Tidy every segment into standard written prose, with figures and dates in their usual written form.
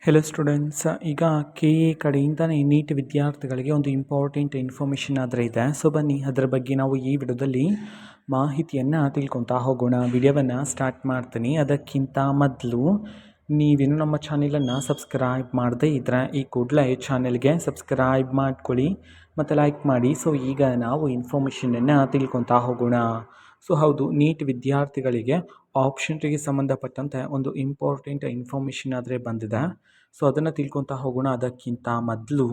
Hello students, ಈಗ K A ಕಡೆಯಿಂದನೇ neat ವಿದ್ಯಾರ್ಥಿಗಳಿಗೆ ಒಂದು ಇಂಪಾರ್ಟೆಂಟ್ ಇನ್ಫಾರ್ಮೇಷನ್ ಆದರೆ ಇದೆ. ಸೊ ಬನ್ನಿ ಅದರ ಬಗ್ಗೆ ನಾವು ಈ ವಿಡಿಯೋದಲ್ಲಿ ಮಾಹಿತಿಯನ್ನು ತಿಳ್ಕೊತಾ ಹೋಗೋಣ. ವಿಡಿಯೋವನ್ನು ಸ್ಟಾರ್ಟ್ ಮಾಡ್ತೀನಿ. ಅದಕ್ಕಿಂತ ಮೊದಲು ನೀವೇನು ನಮ್ಮ ಚಾನೆಲನ್ನು ಸಬ್ಸ್ಕ್ರೈಬ್ ಮಾಡದೇ ಇದ್ದರೆ ಈ ಕೂಡಲೇ ಚಾನೆಲ್ಗೆ ಸಬ್ಸ್ಕ್ರೈಬ್ ಮಾಡ್ಕೊಳ್ಳಿ ಮತ್ತು ಲೈಕ್ ಮಾಡಿ. ಸೊ ಈಗ ನಾವು ಇನ್ಫಾರ್ಮೇಷನನ್ನು ತಿಳ್ಕೊತಾ ಹೋಗೋಣ. ಸೊ ಹೌದು, ನೀಟ್ ವಿದ್ಯಾರ್ಥಿಗಳಿಗೆ ಆಪ್ಷನ್ಗೆ ಸಂಬಂಧಪಟ್ಟಂತೆ ಒಂದು ಇಂಪಾರ್ಟೆಂಟ್ ಇನ್ಫಾರ್ಮೇಷನ್ ಆದರೆ ಬಂದಿದೆ. ಸೊ ಅದನ್ನು ತಿಳ್ಕೊತಾ ಹೋಗೋಣ. ಅದಕ್ಕಿಂತ ಮೊದಲು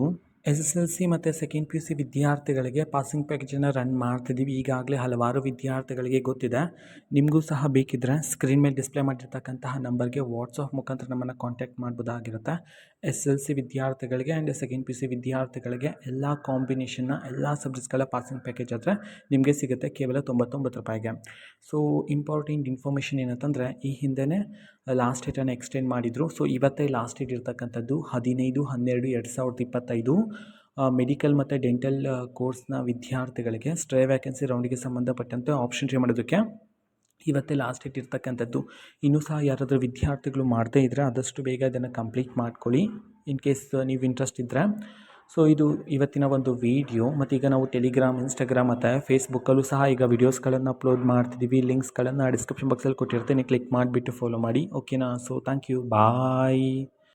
SSLC ಮತ್ತು ಸೆಕೆಂಡ್ PUC ವಿದ್ಯಾರ್ಥಿಗಳಿಗೆ ಪಾಸಿಂಗ್ ಪ್ಯಾಕೇಜನ್ನು ರನ್ ಮಾಡ್ತಿದ್ದೀವಿ. ಈಗಾಗಲೇ ಹಲವಾರು ವಿದ್ಯಾರ್ಥಿಗಳಿಗೆ ಗೊತ್ತಿದೆ. ನಿಮಗೂ ಸಹ ಬೇಕಿದ್ದರೆ ಸ್ಕ್ರೀನ್ ಮೇಲೆ ಡಿಸ್ಪ್ಲೇ ಮಾಡಿರ್ತಕ್ಕಂತಹ ನಂಬರ್ಗೆ ವಾಟ್ಸಪ್ ಮುಖಾಂತರ ನಮ್ಮನ್ನು ಕಾಂಟ್ಯಾಕ್ಟ್ ಮಾಡ್ಬೋದಾಗಿರುತ್ತೆ. SSLC ವಿದ್ಯಾರ್ಥಿಗಳಿಗೆ ಆ್ಯಂಡ್ ಸೆಕೆಂಡ್ PUC ವಿದ್ಯಾರ್ಥಿಗಳಿಗೆ ಎಲ್ಲ ಕಾಂಬಿನೇಷನ್ನ ಎಲ್ಲ ಸಬ್ಜೆಕ್ಟ್ಸ್ಗಳ ಪಾಸಿಂಗ್ ಪ್ಯಾಕೇಜ್ ಆದರೆ ನಿಮಗೆ ಸಿಗುತ್ತೆ ಕೇವಲ 99 ರೂಪಾಯಿಗೆ. ಸೊ ಇಂಪಾರ್ಟೆಂಟ್ ಇನ್ಫಾರ್ಮೇಷನ್ ಏನಂತಂದರೆ, ಈ ಹಿಂದೆ ಲಾಸ್ಟ್ ಡೇಟನ್ನು ಎಕ್ಸ್ಟೆಂಡ್ ಮಾಡಿದರು. ಸೊ ಇವತ್ತೇ ಲಾಸ್ಟ್ ಡೇಟ್ ಇರ್ತಕ್ಕಂಥದ್ದು 15/12/2025. ಮೆಡಿಕಲ್ ಮತ್ತು ಡೆಂಟಲ್ ಕೋರ್ಸ್ನ ವಿದ್ಯಾರ್ಥಿಗಳಿಗೆ ಸ್ಟ್ರೇ ವ್ಯಾಕೆನ್ಸಿ ರೌಂಡಿಗೆ ಸಂಬಂಧಪಟ್ಟಂತೆ ಆಪ್ಷನ್ ಟ್ರೈ ಮಾಡೋದಕ್ಕೆ ಇವತ್ತೇ ಲಾಸ್ಟ್ ಡೇಟ್ ಇರ್ತಕ್ಕಂಥದ್ದು. ಇನ್ನೂ ಸಹ ಯಾರಾದರೂ ವಿದ್ಯಾರ್ಥಿಗಳು ಮಾಡದೇ ಇದ್ದರೆ ಆದಷ್ಟು ಬೇಗ ಇದನ್ನು ಕಂಪ್ಲೀಟ್ ಮಾಡ್ಕೊಳ್ಳಿ, ಇನ್ ಕೇಸ್ ನೀವು ಇಂಟ್ರೆಸ್ಟ್ ಇದ್ದರೆ. ಸೊ ಇದು ಇವತ್ತಿನ ಒಂದು ವಿಡಿಯೋ. ಮತ್ತು ಈಗ ನಾವು ಟೆಲಿಗ್ರಾಮ್, ಇನ್ಸ್ಟಾಗ್ರಾಮ್ ಮತ್ತು ಫೇಸ್ಬುಕ್ಕಲ್ಲೂ ಸಹ ಈಗ ವೀಡಿಯೋಸ್ಗಳನ್ನು ಅಪ್ಲೋಡ್ ಮಾಡ್ತಿದ್ದೀವಿ. ಲಿಂಕ್ಸ್ಗಳನ್ನು ಡಿಸ್ಕ್ರಿಪ್ಷನ್ ಬಾಕ್ಸಲ್ಲಿ ಕೊಟ್ಟಿರ್ತೀನಿ, ಕ್ಲಿಕ್ ಮಾಡಿಬಿಟ್ಟು ಫಾಲೋ ಮಾಡಿ. ಓಕೆನಾ? So thank you, bye.